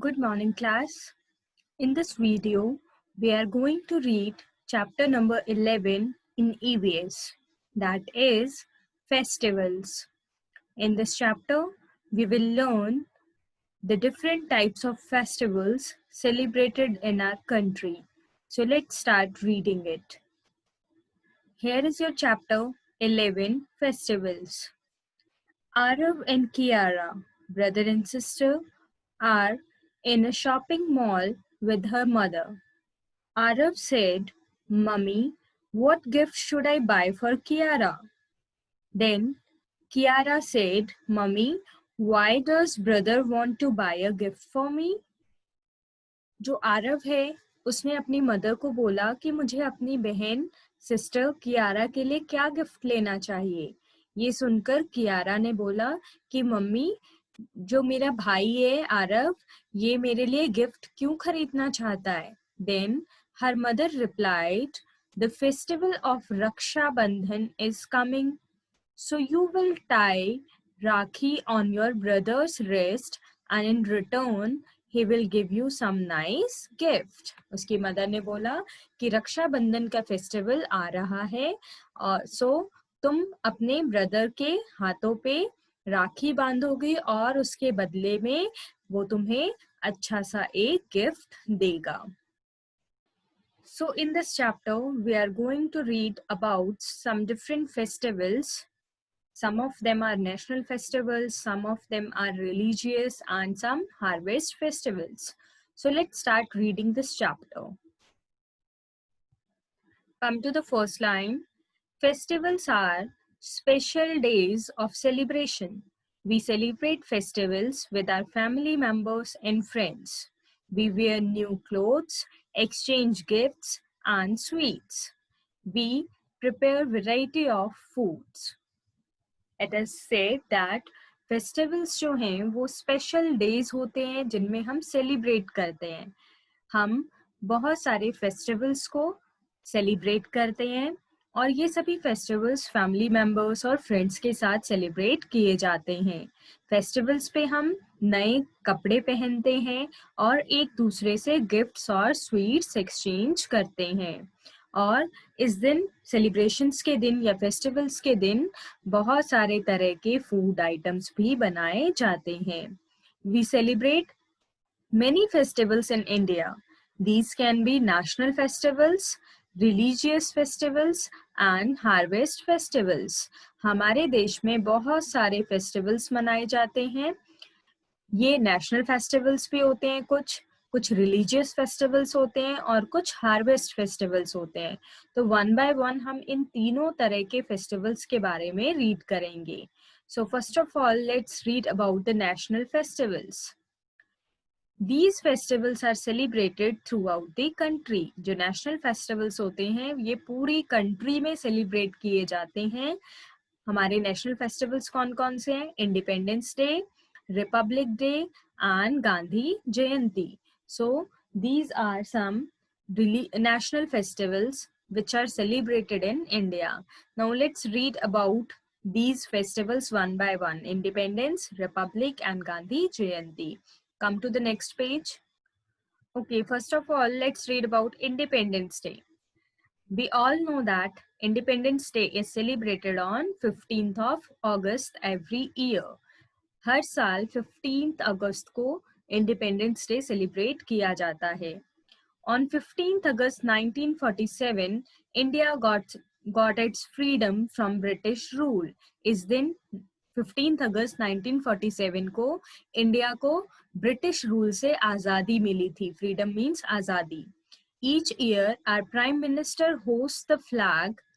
Good morning, class. In this video, we are going to read chapter number 11 in EVS, that is festivals. In this chapter, we will learn the different types of festivals celebrated in our country. So let's start reading it. Here is your chapter 11, festivals. Arav and Kiara, brother and sister, are in a shopping mall with her mother. Arav said, "Mummy, what gift should I buy for Kiara?" Then Kiara said, "Mummy, why does brother want to buy a gift for me?" जो आरव है उसने अपनी mother को बोला कि मुझे अपनी बहन सिस्टर कियारा के लिए क्या गिफ्ट लेना चाहिए। ये सुनकर कियारा ने बोला कि मम्मी, जो मेरा भाई है आरव, ये मेरे लिए गिफ्ट क्यों खरीदना चाहता है। Then her mother replied, "the festival of Raksha Bandhan is coming, so you will tie Rakhi on your brother's wrist and in return he will give you some nice gift." उसकी मदर ने बोला कि रक्षाबंधन का फेस्टिवल आ रहा है और तुम अपने ब्रदर के हाथों पे राखी बांधोगे और उसके बदले में वो तुम्हें अच्छा सा एक गिफ्ट देगा। So in this chapter we are going to read about some different festivals. Some of them are national festivals, some of them are religious, and some harvest festivals. So let's start reading this chapter. Come to the first line. Festivals are special days of celebration. We celebrate festivals with our family members and friends. We wear new clothes, exchange gifts and sweets. We prepare variety of foods. It is said that festivals जो हैं वो special days होते हैं जिनमें हम celebrate करते हैं। हम बहुत सारे फेस्टिवल्स को सेलिब्रेट करते हैं और ये सभी फेस्टिवल्स फैमिली मेंबर्स और फ्रेंड्स के साथ सेलिब्रेट किए जाते हैं। फेस्टिवल्स पे हम नए कपड़े पहनते हैं और एक दूसरे से गिफ्ट्स और स्वीट्स एक्सचेंज करते हैं। और इस दिन सेलिब्रेशंस के दिन या फेस्टिवल्स के दिन बहुत सारे तरह के फूड आइटम्स भी बनाए जाते हैं। We celebrate many festivals in India. These can be national festivals, religious festivals and harvest festivals. हमारे देश में बहुत सारे फेस्टिवल्स मनाए जाते हैं। ये नेशनल फेस्टिवल्स भी होते हैं, कुछ रिलीजियस फेस्टिवल्स होते हैं और कुछ हार्वेस्ट फेस्टिवल्स होते हैं। तो वन बाय वन हम इन तीनों तरह के फेस्टिवल्स के बारे में रीड करेंगे। So first of all let's read about the national festivals. These festivals are celebrated throughout the country. जो नेशनल फेस्टिवल्स होते हैं ये पूरी कंट्री में सेलिब्रेट किए जाते हैं। हमारे नेशनल फेस्टिवल्स कौन कौन से हैं? Independence day, Republic day and Gandhi Jayanti. So these are some national festivals which are celebrated in India. Now let's read about these festivals one by one. Independence, Republic and Gandhi Jayanti. Come to the next page. Okay, first of all, let's read about Independence Day. We all know that Independence Day is celebrated on 15th of August every year. हर साल 15th अगस्त को independence day celebrate किया जाता है। On 15th August 1947, India got its freedom from British rule. इस दिन 15th अगस्त 1947 को India को British rule से आज़ादी मिली थी। फ्रीडम मीन्स आज़ादी। Each year, our Prime Minister hosts the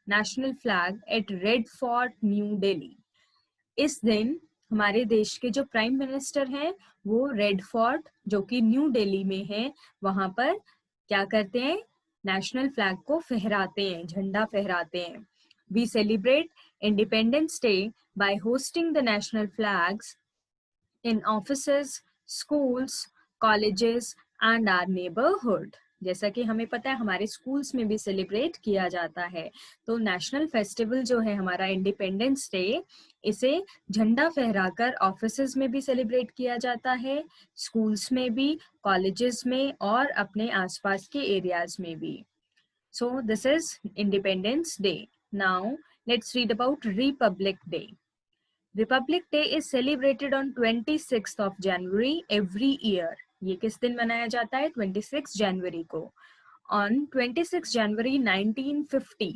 national flag at Red Fort, New Delhi. इस दिन हमारे देश के जो प्राइम मिनिस्टर हैं वो रेड फोर्ट जो कि न्यू दिल्ली में है वहां पर क्या करते हैं? नेशनल फ्लैग को फहराते हैं, झंडा फहराते हैं। We celebrate independence day by hosting the national flags in offices, schools, colleges and our neighborhood. जैसा कि हमें पता है हमारे स्कूल्स में भी सेलिब्रेट किया जाता है। तो नेशनल फेस्टिवल जो है हमारा इंडिपेंडेंस डे, इसे झंडा फहराकर ऑफिसेज में भी सेलिब्रेट किया जाता है, स्कूल्स में भी, कॉलेजेस में और अपने आसपास के एरियाज में भी। So this is Independence Day. Now let's read about Republic Day. Republic Day is celebrated on 26th of January every year. ये किस दिन मनाया जाता है? 26 जनवरी को. On 26 जनवरी 1950,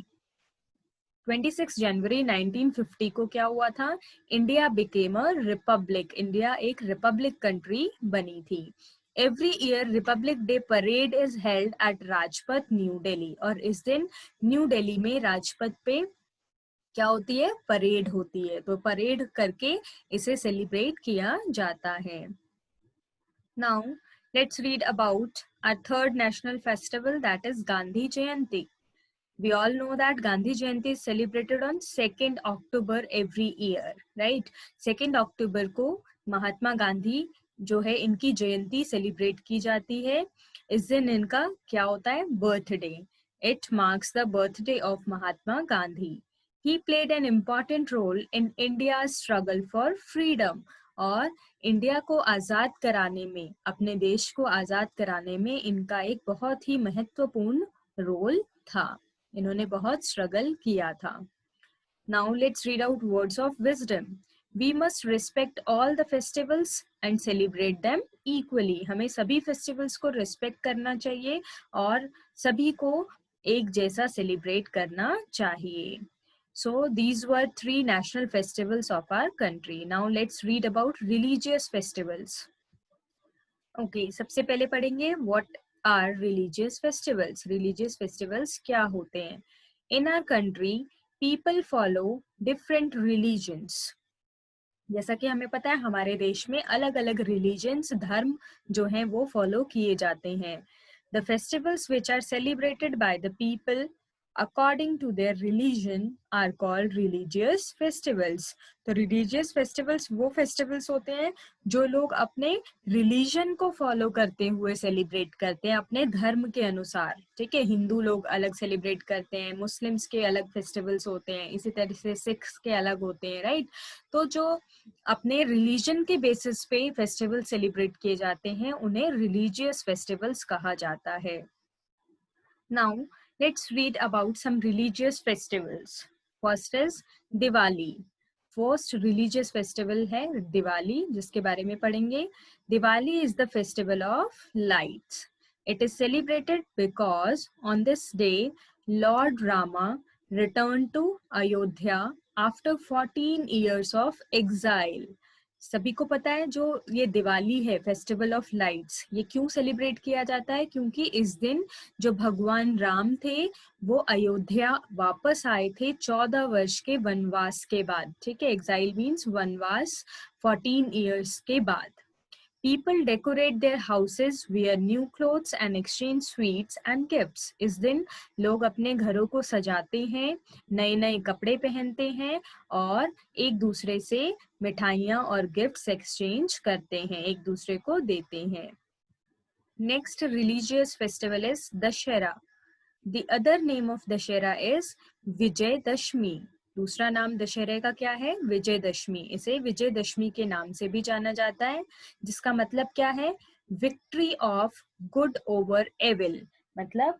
26 जनवरी 1950 को क्या हुआ था? India became a republic. India एक रिपब्लिक कंट्री बनी थी. Every year Republic day parade is held at Rajpath new Delhi. और इस दिन न्यू दिल्ली में राजपथ पे क्या होती है? परेड होती है. तो परेड करके इसे सेलिब्रेट किया जाता है. Now let's read about our third national festival, that is Gandhi Jayanti. We all know that Gandhi Jayanti is celebrated on 2nd October every year, right? 2nd October को महात्मा गांधी जो है इनकी जयंती सेलिब्रेट की जाती है. इस दिन इनका क्या होता है? Birthday. It marks the birthday of Mahatma Gandhi. He played an important role in India's struggle for freedom. और इंडिया को आजाद कराने में, अपने देश को आजाद कराने में इनका एक बहुत ही महत्वपूर्ण रोल था. इन्होंने बहुत स्ट्रगल किया था. Now let's read out words of wisdom. We must respect all the festivals and celebrate them equally. हमें सभी फेस्टिवल्स को रिस्पेक्ट करना चाहिए और सभी को एक जैसा सेलिब्रेट करना चाहिए. So these were 3 national festivals of our country. Now let's read about religious festivals. Okay, सबसे पहले पढ़ेंगे what are religious festivals. Religious festivals क्या होते हैं? In our country, people follow different religions. जैसा कि हमें पता है हमारे देश में अलग अलग रिलीजन्स, धर्म जो हैं वो फॉलो किए जाते हैं. The festivals which are celebrated by the people according to their religion are called religious festivals. तो religious festivals वो festivals होते हैं जो लोग अपने रिलीजन को फॉलो करते हुए सेलिब्रेट करते हैं अपने धर्म के अनुसार. ठीक है, हिंदू लोग अलग सेलिब्रेट करते हैं, मुस्लिम्स के अलग फेस्टिवल्स होते हैं, इसी तरह से सिख्स के अलग होते हैं, राइट? तो जो अपने रिलीजन के बेसिस पे फेस्टिवल सेलिब्रेट किए जाते हैं उन्हें रिलीजियस फेस्टिवल्स कहा जाता है. Now let's read about some religious festivals. First is Diwali. First religious festival है दिवाली, जिसके बारे में पढ़ेंगे. Diwali is the festival of lights. It is celebrated because on this day Lord Rama returned to Ayodhya after 14 years of exile. सभी को पता है जो ये दिवाली है, फेस्टिवल ऑफ लाइट्स, ये क्यों सेलिब्रेट किया जाता है? क्योंकि इस दिन जो भगवान राम थे वो अयोध्या वापस आए थे 14 वर्ष के वनवास के बाद. ठीक है, एग्जाइल मीन्स वनवास, 14 इयर्स के बाद. People decorate their houses, wear new clothes and exchange sweets and gifts. इस दिन लोग अपने घरों को सजाते हैं, नए नए कपड़े पहनते हैं और एक दूसरे से मिठाइयाँ और गिफ्ट्स एक्सचेंज करते हैं, एक दूसरे को देते हैं. Next religious festival is Dashera. The other name of Dashera is Vijayadashmi. दूसरा नाम दशहरे का क्या है? विजयदशमी. इसे विजयदशमी के नाम से भी जाना जाता है, जिसका मतलब क्या है? Victory of good over evil. मतलब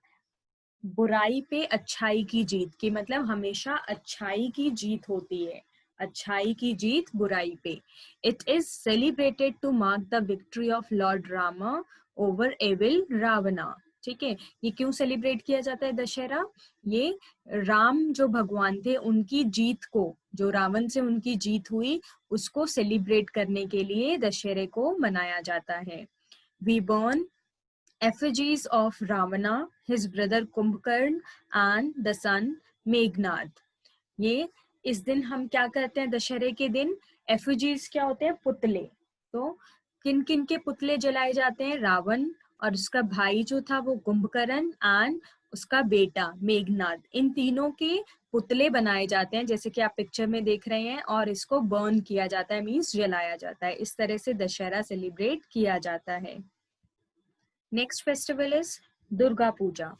बुराई पे अच्छाई की जीत की, मतलब हमेशा अच्छाई की जीत होती है, अच्छाई की जीत बुराई पे. It is celebrated to mark the victory of Lord Rama over evil Ravana. ठीक है, ये क्यों सेलिब्रेट किया जाता है दशहरा? ये राम जो भगवान थे उनकी जीत को, जो रावण से उनकी जीत हुई, उसको सेलिब्रेट करने के लिए दशहरे को मनाया जाता है. We burn effigies of Ravana, his brother Kumbhakarn and the son Meghnad. ये इस दिन हम क्या करते हैं दशहरे के दिन? effigies क्या होते हैं? पुतले. तो किन किन के पुतले जलाए जाते हैं? रावण और उसका भाई जो था वो कुंभकर्ण एंड उसका बेटा मेघनाद. इन तीनों के पुतले बनाए जाते हैं जैसे कि आप पिक्चर में देख रहे हैं, और इसको बर्न किया जाता है, मीन्स जलाया जाता है. इस तरह से दशहरा सेलिब्रेट किया जाता है. Next festival is Durga Puja.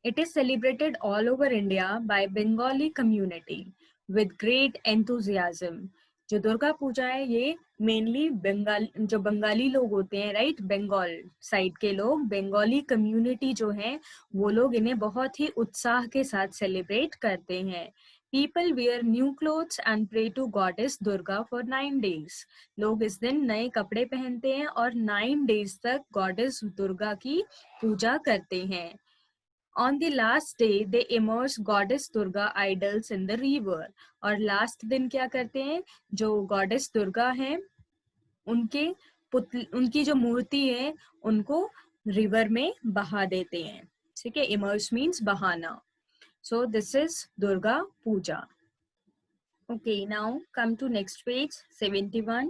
It is celebrated all over India by Bengali community with great enthusiasm. जो दुर्गा पूजा है ये मेनली बंगाली लोग होते हैं, राइट, बंगाल साइड के लोग, बंगाली कम्युनिटी जो है वो लोग इन्हें बहुत ही उत्साह के साथ सेलिब्रेट करते हैं. People wear new clothes and pray to goddess Durga for 9 days. लोग इस दिन नए कपड़े पहनते हैं और 9 days तक गॉडेस दुर्गा की पूजा करते हैं. On the last day, they immerse goddess Durga idols in the river. और last दिन क्या करते हैं, जो goddess दुर्गा हैं उनकी जो मूर्ति है उनको रिवर में बहा देते हैं. ठीक है, immerse means बहाना. So this is Durga Puja. Okay, now come to next page 71.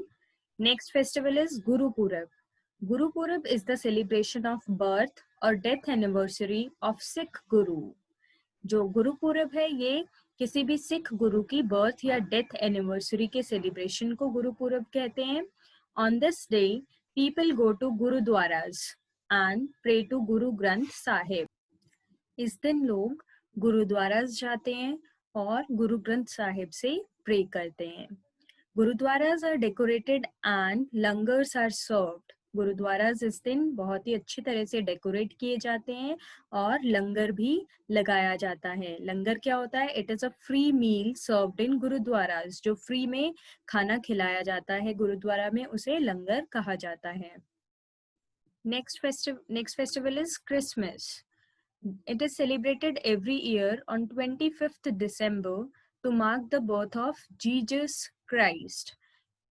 Next festival is Guru Purab. Guru Purab is the celebration of birth और डेथ एनिवर्सरी ऑफ सिख गुरु. जो गुरु पूरब है ये किसी भी सिख गुरु की बर्थ या डेथ एनिवर्सरी के सेलिब्रेशन को गुरु पूरब कहते हैं. On this day people go to gurudwaras and pray to Guru Granth Sahib. इस दिन लोग गुरुद्वारास जाते हैं और गुरु ग्रंथ साहिब से प्रे करते हैं. Gurudwaras are decorated and langars are served. Gurudwaras इस दिन बहुत ही अच्छी तरह से डेकोरेट किए जाते हैं और लंगर भी लगाया जाता है. लंगर क्या होता है? It is a free meal served in gurudwaras. जो फ्री में खाना खिलाया जाता है गुरुद्वारा में उसे लंगर कहा जाता है. Next festival is Christmas. It is celebrated every year on 25th December to mark the birth of Jesus Christ.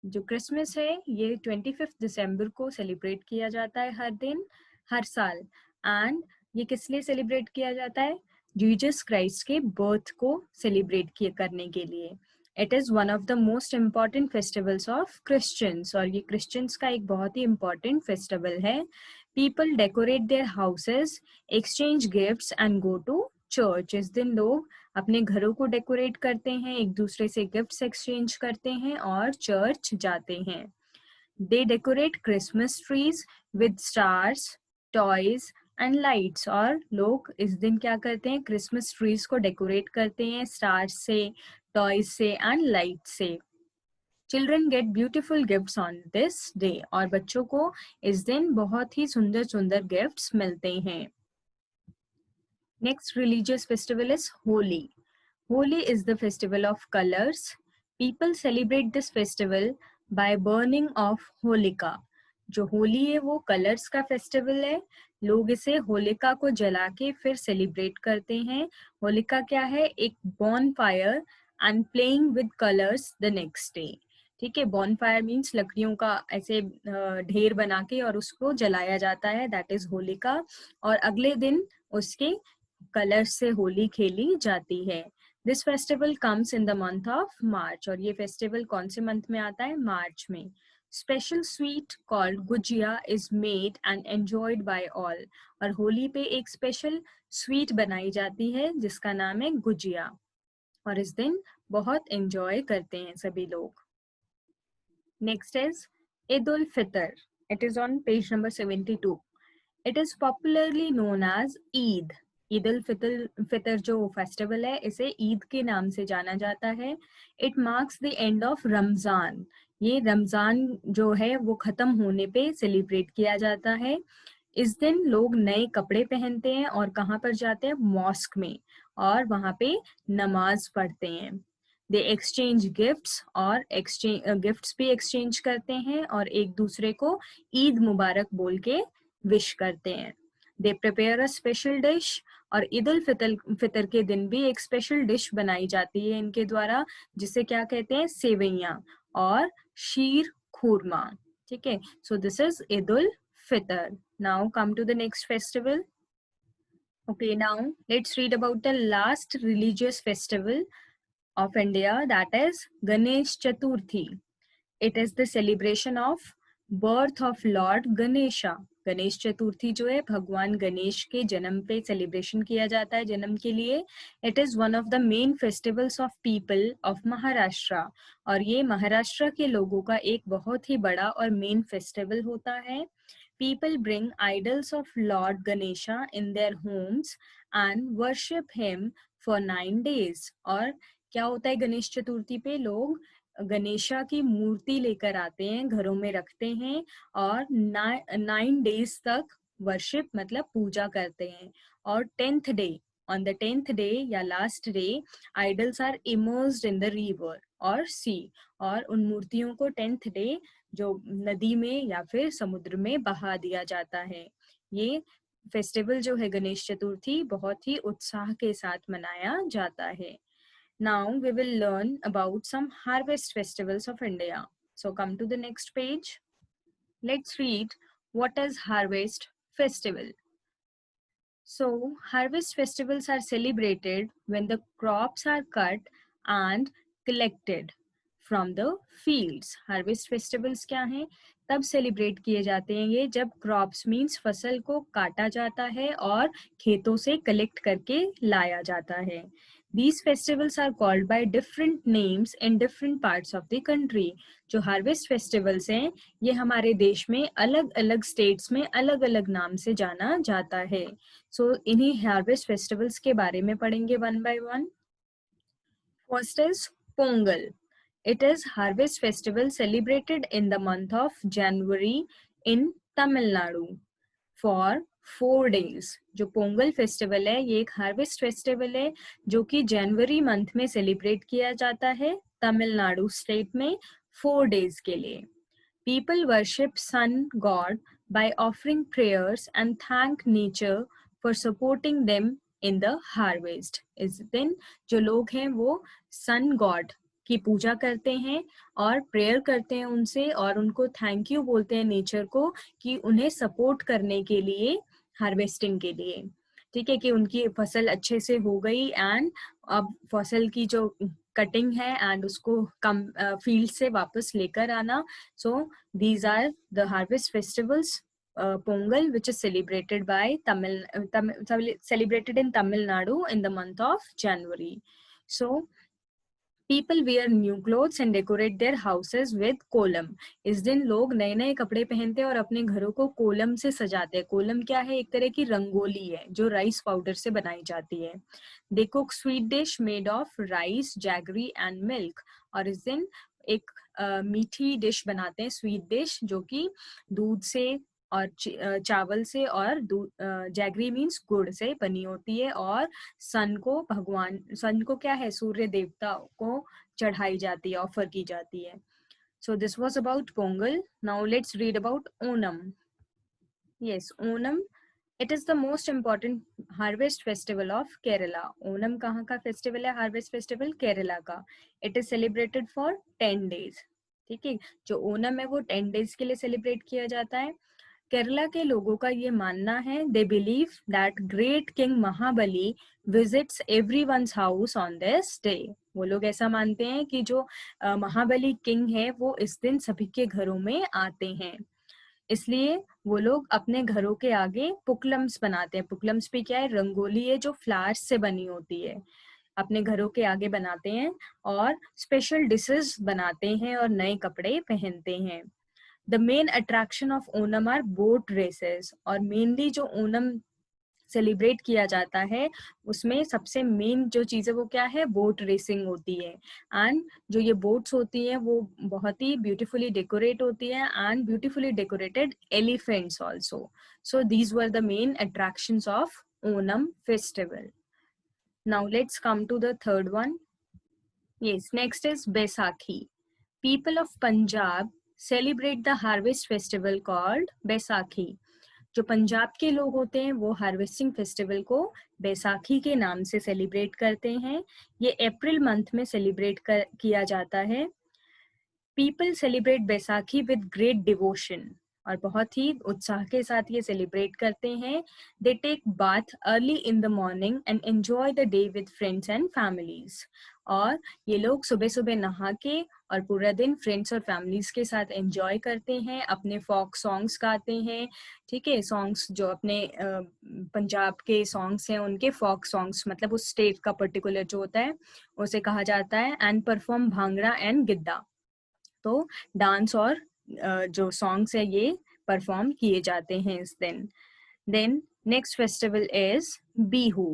जो क्रिसमस है ये 25 दिसंबर को सेलिब्रेट किया जाता है हर दिन हर साल. एंड ये किस लिए सेलिब्रेट किया जाता है? जीसस क्राइस्ट के बर्थ को सेलिब्रेट करने के लिए. It is one of the most important festivals of Christians और ये क्रिश्चियंस का एक बहुत ही इम्पॉर्टेंट फेस्टिवल है. People decorate their houses, exchange gifts and go to church. इस दिन लोग अपने घरों को डेकोरेट करते हैं, एक दूसरे से गिफ्ट्स एक्सचेंज करते हैं और चर्च जाते हैं. They decorate Christmas trees with stars, toys and lights. और लोग इस दिन क्या करते हैं? क्रिसमस ट्रीज को डेकोरेट करते हैं स्टार्स से, टॉयज से एंड लाइट से. Children gate beautiful gifts on this day. और बच्चों को इस दिन बहुत ही सुंदर सुंदर गिफ्ट्स मिलते हैं. Next religious festival is Holi. Holi is the festival of colors. People celebrate this festival by burning of Holika. जो होली है वो कलर्स का फेस्टिवल है. लोग इसे होलिका को जला के फिर सेलिब्रेट करते हैं. होलिका क्या है? एक bonfire and playing with colours the next day. ठीक है, बॉन फायर मीन्स लकड़ियों का ऐसे ढेर बना के और उसको जलाया जाता है, दैट इज होलिका. और अगले दिन उसके कलर्स से होली खेली जाती है. This festival comes in the month of March. और ये फेस्टिवल कौन से मंथ में आता है? मार्च में. Special sweet called gujiya is made and enjoyed by all. और होली पे एक स्पेशल स्वीट बनाई जाती है जिसका नाम है गुजिया और इस दिन बहुत एंजॉय करते हैं सभी लोग. Next is Eid ul Fitr. It is on page number 72. It is popularly known as Eid. Eid ul Fitr जो फेस्टिवल है इसे ईद के नाम से जाना जाता है. It marks the end of Ramzan. ये रमजान जो है वो खत्म होने पे सेलिब्रेट किया जाता है. इस दिन लोग नए कपड़े पहनते हैं और कहाँ पर जाते हैं? मॉस्क में, और वहां पे नमाज पढ़ते हैं. दे एक्सचेंज गिफ्ट्स और गिफ्ट्स भी एक्सचेंज करते हैं और एक दूसरे को ईद मुबारक बोल के विश करते हैं. They prepare a special dish. और ईद उल फितर के दिन भी एक स्पेशल डिश बनाई जाती है इनके द्वारा जिसे क्या कहते हैं? सेवैयां और शीर खुरमा. ठीक है, so this is Eid ul Fitr. Now come to the next festival. Okay, now let's read about the last religious festival of India, that is Ganesh Chaturthi. It is the celebration of birth of Lord Ganesha. Ganesh Chaturthi जो है भगवान गणेश के जन्म पे celebration किया जाता है, जन्म के लिए. It is one of the main festivals of people of Maharashtra. और ये महाराष्ट्र के लोगों का एक बहुत ही बड़ा और मेन फेस्टिवल होता है. People bring idols of Lord Ganesha in their homes and worship him for 9 days. और क्या होता है गणेश चतुर्थी पे? लोग गणेशा की मूर्ति लेकर आते हैं, घरों में रखते हैं और 9 days तक वर्शिप मतलब पूजा करते हैं. और 10th day, on the 10th day या last day, idols are immersed in the river or sea. और उन मूर्तियों को 10th डे जो नदी में या फिर समुद्र में बहा दिया जाता है. ये फेस्टिवल जो है गणेश चतुर्थी बहुत ही उत्साह के साथ मनाया जाता है. Now we will learn about some harvest festivals of India. So come to the next page. Let's read what is harvest festival. So harvest festivals are celebrated when the crops are cut and collected from the fields. Harvest festivals क्या हैं? तब celebrate किए जाते हैं ये जब crops means फसल को काटा जाता है और खेतों से कलेक्ट करके लाया जाता है. These festivals are called by different names in different parts of the country. जो हार्वेस्ट फेस्टिवल्स हैं ये हमारे देश में अलग अलग स्टेट्स में अलग अलग नाम से जाना जाता है. सो इन्हीं हार्वेस्ट फेस्टिवल्स के बारे में पढ़ेंगे one by one. First is Pongal. It is harvest festival celebrated in the month of January in Tamil Nadu for 4 days. जो पोंगल फेस्टिवल है ये एक हार्वेस्ट फेस्टिवल है जो कि जनवरी मंथ में सेलिब्रेट किया जाता है तमिलनाडु स्टेट में 4 days के लिए. People worship sun god by offering prayers and thank nature for supporting them in the harvest. इस दिन जो लोग हैं वो सन गॉड की पूजा करते हैं और प्रेयर करते हैं उनसे और उनको थैंक यू बोलते हैं नेचर को कि उन्हें सपोर्ट करने के लिए हार्वेस्टिंग के लिए. ठीक है कि उनकी फसल अच्छे से हो गई एंड अब फसल की जो कटिंग है एंड उसको कम फील्ड से वापस लेकर आना. So these are the harvest festivals. Pongal, which is celebrated by celebrated in Tamil Nadu in the month of January. So people wear new clothes and decorate their houses with kolam. इस दिन लोग नए नए कपड़े पहनते हैं और अपने घरों को कोलम से सजाते हैं. कोलम क्या है? एक तरह की रंगोली है जो राइस पाउडर से बनाई जाती है. They cook sweet dish made of rice, jaggery and milk. और इस दिन एक मीठी डिश बनाते हैं, स्वीट डिश जो कि दूध से और चावल से और जैगरी मीन्स गुड़ से बनी होती है और सन को क्या है? सूर्य देवता को चढ़ाई जाती है, ऑफर की जाती है. So this was about Pongal. Now let's read about Onam. Yes, Onam. It is the most important harvest festival of Kerala. Onam कहाँ का फेस्टिवल है? हार्वेस्ट फेस्टिवल केरला का. It is celebrated for 10 days. ठीक है, जो ओनम है वो 10 days के लिए सेलिब्रेट किया जाता है. केरला के लोगों का ये मानना है, they believe that great king Mahabali visits everyone's house on this day. वो लोग ऐसा मानते हैं कि जो महाबली किंग है वो इस दिन सभी के घरों में आते हैं. इसलिए वो लोग अपने घरों के आगे पुकलम्स बनाते हैं. पुकलम्स भी क्या है? रंगोली है जो फ्लावर्स से बनी होती है. अपने घरों के आगे बनाते हैं और स्पेशल डिशेस बनाते हैं और नए कपड़े पहनते हैं. The main attraction of Onam are boat races. और मेनली जो ओनम सेलिब्रेट किया जाता है उसमें सबसे मेन जो चीज है वो क्या है? बोट रेसिंग होती है. एंड जो ये बोट्स होती हैं वो बहुत ही ब्यूटीफुली डेकोरेट होती है and beautifully decorated elephants also. So these were the main attractions of Onam festival. Now let's come to the third one. Yes, next is Baisakhi. People of Punjab celebrate the harvest festival called Baisakhi. जो पंजाब के लोग होते हैं वो harvesting festival को बैसाखी के नाम से सेलिब्रेट करते हैं. ये अप्रैल मंथ में सेलिब्रेट किया जाता है. People celebrate Baisakhi with great devotion. और बहुत ही उत्साह के साथ ये सेलिब्रेट करते हैं. They take bath early in the morning and enjoy the day with friends and families. और ये लोग सुबह सुबह नहा के और पूरा दिन फ्रेंड्स और फैमिलीज के साथ एंजॉय करते हैं. अपने फोक सॉन्ग्स गाते हैं. ठीक है, सॉन्ग्स जो अपने पंजाब के सॉन्ग्स हैं उनके फोक सॉन्ग्स मतलब उस स्टेट का पर्टिकुलर जो होता है उसे कहा जाता है. And perform bhangra and Giddha. तो डांस और जो सॉन्ग्स है ये परफॉर्म किए जाते हैं इस दिन. Then next festival is Bihu.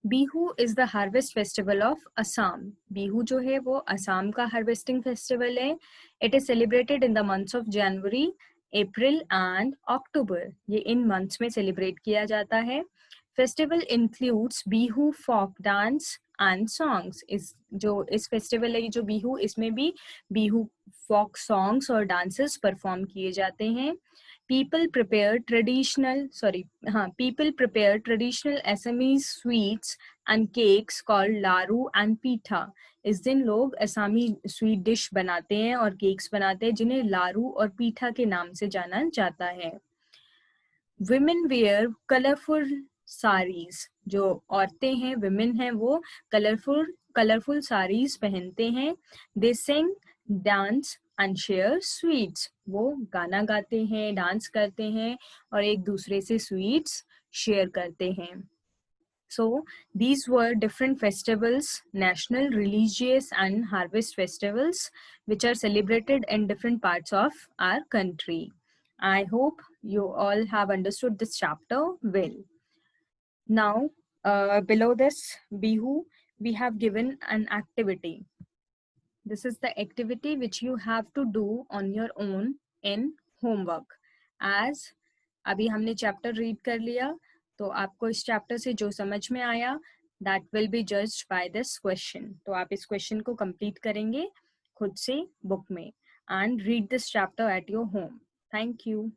Bihu is the harvest festival of Assam. Bihu जो है वो असम का हार्वेस्टिंग फेस्टिवल है. It is celebrated in the months of January, April and October. ये इन मंथ्स में सेलिब्रेट किया जाता है. Festival includes Bihu folk dance and songs. इस फेस्टिवल है जो बिहू, इसमें भी बिहू फोक सॉन्ग्स और डांसेस परफॉर्म किए जाते हैं. People prepare traditional Assamese sweets and cakes called laru and pitha. इस दिन लोग असमी स्वीट डिश बनाते हैं और केक्स बनाते हैं जिन्हें लारू और पीठा के नाम से जाना जाता है. Women wear colorful saris. जो औरतें हैं, women हैं, वो colorful saris पहनते हैं. They sing, dance and share sweets. वो गाना गाते हैं, डांस करते हैं और एक दूसरे से स्वीट्स शेयर करते हैं. So these were different festivals, national, religious and harvest festivals, which are celebrated in different parts of our country. I hope you all have understood this chapter well. Now, below this Bihu, we have given an activity. This is the activity which you have to do on your own in homework. As अभी हमने chapter read कर लिया, तो आपको इस chapter से जो समझ में आया, that will be judged by this question. तो आप इस क्वेश्चन को कंप्लीट करेंगे खुद से बुक में and read this chapter at your home. Thank you.